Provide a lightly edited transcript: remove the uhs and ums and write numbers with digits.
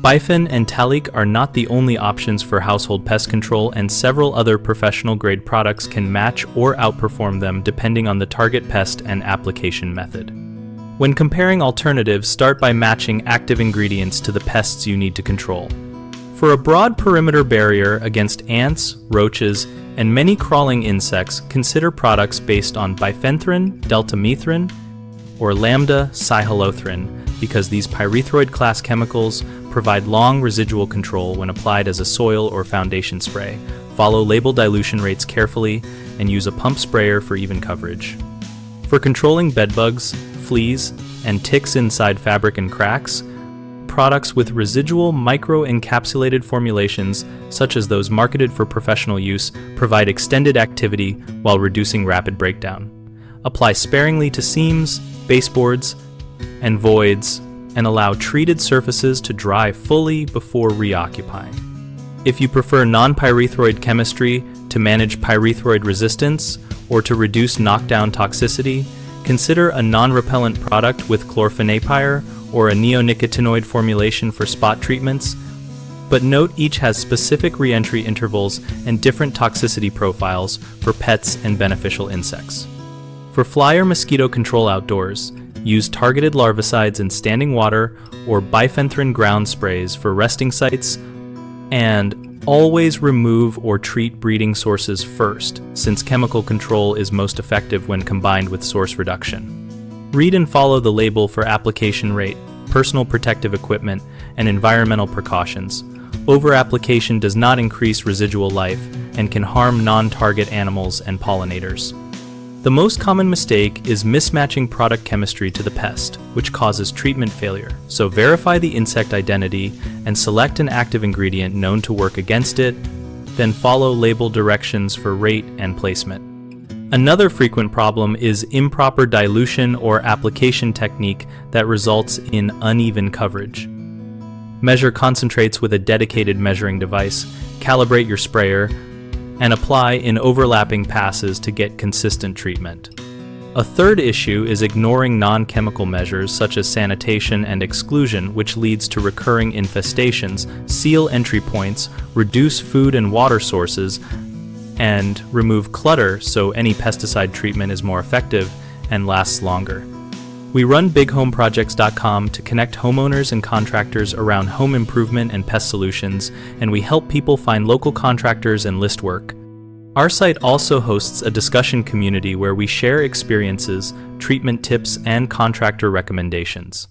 Bifen and Talik are not the only options for household pest control, and several other professional-grade products can match or outperform them depending on the target pest and application method. When comparing alternatives, start by matching active ingredients to the pests you need to control. For a broad perimeter barrier against ants, roaches, and many crawling insects, consider products based on Bifenthrin, deltamethrin, or lambda-cyhalothrin, because these pyrethroid class chemicals provide long residual control when applied as a soil or foundation spray. Follow label dilution rates carefully and use a pump sprayer for even coverage. For controlling bedbugs, fleas, and ticks inside fabric and cracks, products with residual microencapsulated formulations, such as those marketed for professional use, provide extended activity while reducing rapid breakdown. Apply sparingly to seams, baseboards, and voids, and allow treated surfaces to dry fully before reoccupying. If you prefer nonpyrethroid chemistry to manage pyrethroid resistance or to reduce knockdown toxicity, consider a non-repellent product with Chlorfenapyr or a neonicotinoid formulation for spot treatments, but note each has specific re-entry intervals and different toxicity profiles for pets and beneficial insects. For fly or mosquito control outdoors, use targeted larvicides in standing water or Bifenthrin ground sprays for resting sites, and always remove or treat breeding sources first, since chemical control is most effective when combined with source reduction. Read and follow the label for application rate, personal protective equipment, and environmental precautions. Over-application does not increase residual life and can harm non-target animals and pollinators. The most common mistake is mismatching product chemistry to the pest, which causes treatment failure. So verify the insect identity and select an active ingredient known to work against it, then follow label directions for rate and placement. Another frequent problem is improper dilution or application technique that results in uneven coverage. Measure concentrates with a dedicated measuring device, calibrate your sprayer, and apply in overlapping passes to get consistent treatment. A third issue is ignoring non-chemical measures such as sanitation and exclusion, which leads to recurring infestations, seal entry points, reduce food and water sources, and remove clutter so any pesticide treatment is more effective and lasts longer. We run BigHomeProjects.com to connect homeowners and contractors around home improvement and pest solutions, and we help people find local contractors and list work. Our site also hosts a discussion community where we share experiences, treatment tips, and contractor recommendations.